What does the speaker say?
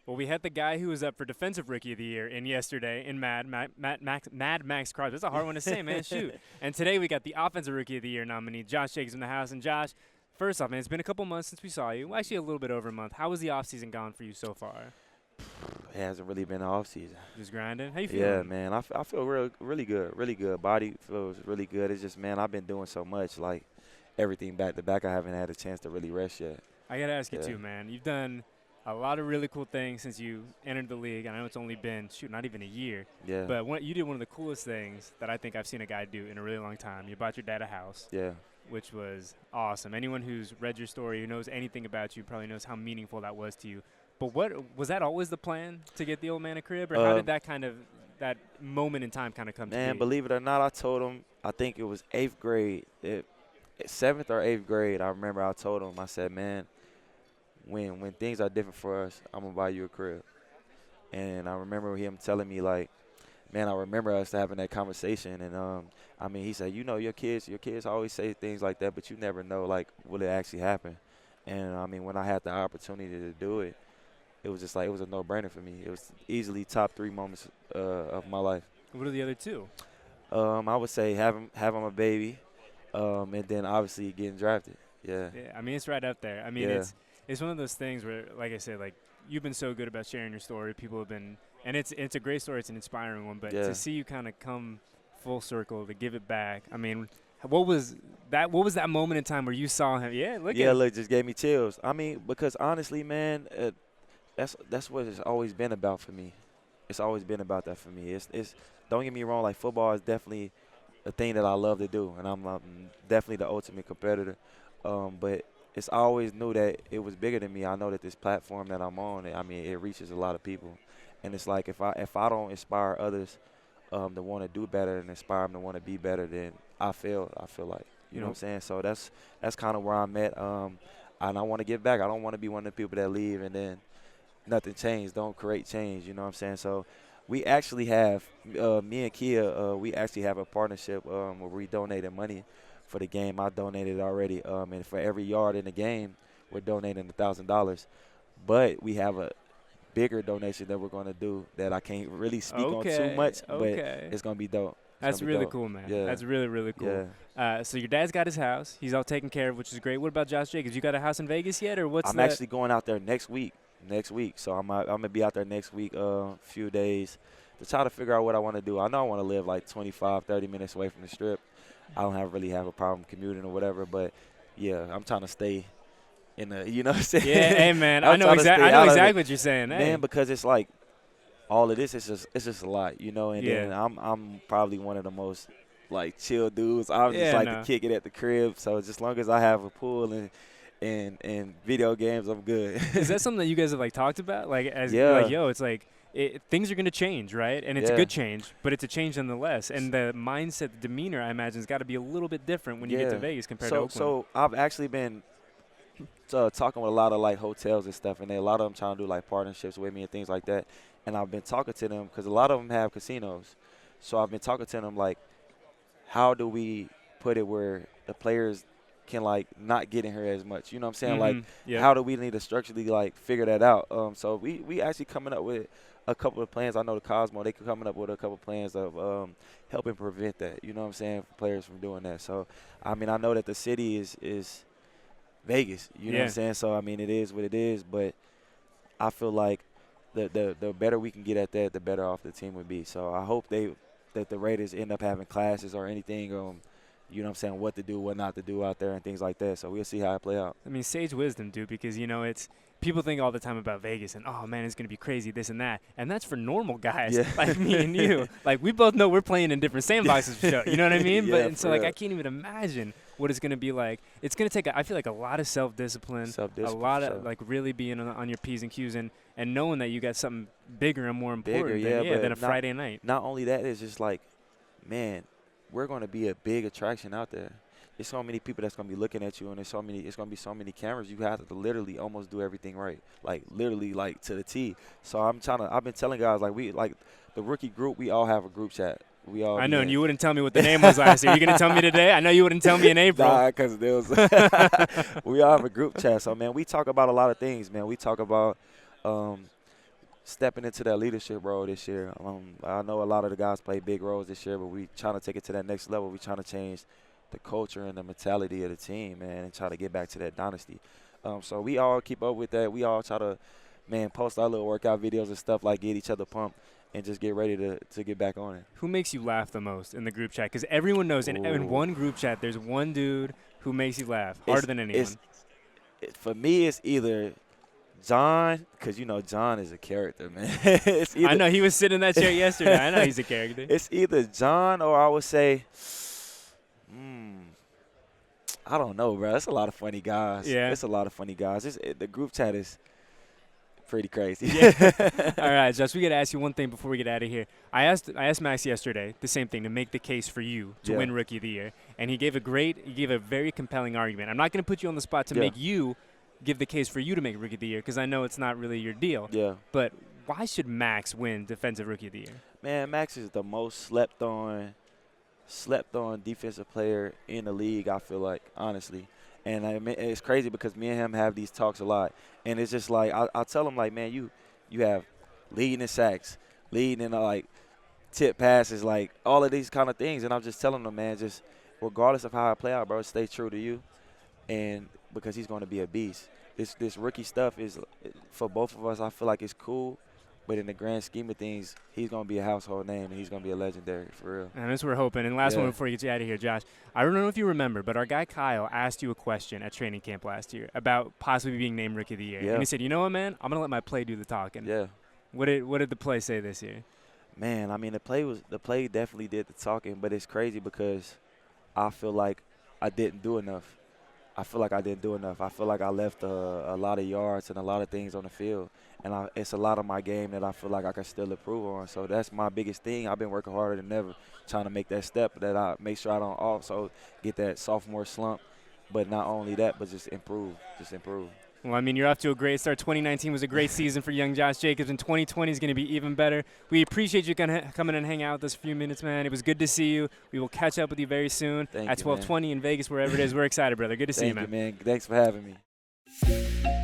Well, we had the guy who was up for Defensive Rookie of the Year in yesterday in Mad Max Crosby. That's a hard one to say, man. Shoot. And today we got the Offensive Rookie of the Year nominee, Josh Jacobs, in the house. And Josh, first off, man, it's been a couple months since we saw you. Well, actually, a little bit over a month. How was the offseason gone for you so far? It hasn't really been an off season. Just grinding? How you feeling? Yeah, man. I feel really good, really good. Body feels really good. It's just, man, I've been doing so much, like everything back to back. I haven't had a chance to really rest yet. I got to ask you, Yeah. too, man. You've done a lot of really cool things since you entered the league. I know it's only been, not even a year. Yeah. But you did one of the coolest things that I think I've seen a guy do in a really long time. You bought your dad a house. Yeah. Which was awesome. Anyone who's read your story, who knows anything about you, probably knows how meaningful that was to you. But was that always the plan, to get the old man a crib, or how did that moment in time kind of come to be? Man, believe it or not, I told him, I think it was 8th grade, 7th or 8th grade, I remember I told him, I said, man, when things are different for us, I'm going to buy you a crib. And I remember him telling me, like, man, I remember us having that conversation. And, I mean, he said, you know, your kids always say things like that, but you never know, like, will it actually happen? And, I mean, when I had the opportunity to do it, it was just like, it was a no-brainer for me. It was easily top 3 moments of my life. What are the other 2? I would say having a baby, and then obviously getting drafted. Yeah. Yeah, I mean, it's right up there. I mean, Yeah. it's one of those things where, like I said, like, you've been so good about sharing your story. People have been, and it's a great story. It's an inspiring one. But Yeah. to see you kind of come full circle to give it back, I mean, what was that moment in time where you saw him? Yeah, look. Just gave me chills. I mean, because honestly, man, that's what it's always been about for me. It's always been about that for me. It's don't get me wrong, like football is definitely a thing that I love to do, and I'm definitely the ultimate competitor. But it's I always knew that it was bigger than me. I know that this platform that I'm on, I mean, it reaches a lot of people, and it's like if I don't inspire others to want to do better and inspire them to want to be better, then I feel like you know what I'm saying. So that's kind of where I'm at. And I want to give back. I don't want to be one of the people that leave and then nothing changed. Don't create change. You know what I'm saying? So we actually have me and Kia. We actually have a partnership where we donated money for the game. I donated already, and for every yard in the game, we're donating $1,000. But we have a bigger donation that we're going to do that I can't really speak on too much, but it's going to be dope. That's really cool, man. Yeah. That's really, really cool. Yeah. So your dad's got his house. He's all taken care of, which is great. What about Josh Jacobs? You got a house in Vegas yet, or what's I'm actually going out there next week. So I'm going to be out there next week, few days, to try to figure out what I want to do. I know I want to live like 25, 30 minutes away from the Strip. I don't really have a problem commuting or whatever, but, yeah, I'm trying to stay in the, you know what I'm saying? Yeah, hey, man, I know exactly what you're saying. Hey. Man, because it's like all of this is just a lot, you know, and then I'm probably one of the most, like, chill dudes. I just like to kick it at the crib, so as long as I have a pool and video games, I'm good. Is that something that you guys have, like, talked about? Like, it's like things are going to change, right? And it's a good change, but it's a change nonetheless. And the mindset, the demeanor, I imagine, has got to be a little bit different when you get to Vegas compared to Oakland. So I've actually been talking with a lot of, like, hotels and stuff, and a lot of them trying to do, like, partnerships with me and things like that. And I've been talking to them because a lot of them have casinos. So I've been talking to them, like, how do we put it where the players can, like, not get in here as much? You know what I'm saying? Like, how do we need to structurally, like, figure that out? So we actually coming up with a couple of plans. I know the Cosmo, they coming up with a couple of plans of helping prevent that, you know what I'm saying, for players from doing that. So, I mean, I know that the city is Vegas, you know what I'm saying? So, I mean, it is what it is, but I feel like the better we can get at that, the better off the team would be. So I hope that the Raiders end up having classes or anything, you know what I'm saying, what to do, what not to do out there and things like that. So we'll see how it play out. I mean, sage wisdom, dude, because, you know, it's people think all the time about Vegas and, oh, man, it's going to be crazy, this and that. And that's for normal guys like me and you. Like, we both know we're playing in different sandboxes for sure. You know what I mean? I can't even imagine what it's going to be like. It's going to take, I feel like, a lot of self-discipline, a lot of, like, really being on your P's and Q's and knowing that you got something bigger and more important than a Friday night. Not only that, it's just like, man, we're going to be a big attraction out there. There's so many people that's going to be looking at you, and it's going to be so many cameras. You have to literally almost do everything right, like literally like to the T. So I've been telling guys, like, the rookie group, we all have a group chat. I know, and you wouldn't tell me what the name was last year. You're going to tell me today? I know you wouldn't tell me in April. Nah, because we all have a group chat. So, man, we talk about a lot of things, man. We talk about stepping into that leadership role this year. I know a lot of the guys play big roles this year, but we trying to take it to that next level. We trying to change the culture and the mentality of the team, man, and try to get back to that dynasty. So we all keep up with that. We all try to, man, post our little workout videos and stuff, like get each other pumped and just get ready to get back on it. Who makes you laugh the most in the group chat? Because everyone knows in one group chat there's one dude who makes you laugh harder than anyone. For me, it's either John, because, you know, John is a character, man. I know. He was sitting in that chair yesterday. I know he's a character. It's either John or I would say, I don't know, bro. It's a lot of funny guys. Yeah. It's a lot of funny guys. The group chat is pretty crazy. Yeah. All right, Josh, we got to ask you one thing before we get out of here. I asked Max yesterday the same thing, to make the case for you to win Rookie of the Year, and he gave a very compelling argument. I'm not going to put you on the spot to make you give the case for you to make Rookie of the Year, because I know it's not really your deal. Yeah. But why should Max win Defensive Rookie of the Year? Man, Max is the most slept on defensive player in the league, I feel like, honestly. And I mean, it's crazy because me and him have these talks a lot. And it's just like, I tell him, like, man, you have leading in sacks, leading in, like, tip passes, like, all of these kind of things. And I'm just telling him, man, just regardless of how I play out, bro, stay true to you. And because he's going to be a beast. This rookie stuff is, for both of us, I feel like it's cool. But in the grand scheme of things, he's going to be a household name, and he's going to be a legendary, for real. And that's what we're hoping. And last one before we get you out of here, Josh. I don't know if you remember, but our guy Kyle asked you a question at training camp last year about possibly being named Rookie of the Year. Yeah. And he said, you know what, man? I'm going to let my play do the talking. Yeah. What did the play say this year? Man, I mean, the play definitely did the talking, but it's crazy because I feel like I didn't do enough. I feel like I left a lot of yards and a lot of things on the field. And it's a lot of my game that I feel like I can still improve on. So that's my biggest thing. I've been working harder than ever, trying to make that step, that I make sure I don't also get that sophomore slump. But not only that, but just improve. Well, I mean, you're off to a great start. 2019 was a great season for young Josh Jacobs, and 2020 is going to be even better. We appreciate you coming and hang out with us for a few minutes, man. It was good to see you. We will catch up with you very soon at 12:20 in Vegas, wherever it is. We're excited, brother. Good to see you, man. Thank you, man. Thanks for having me.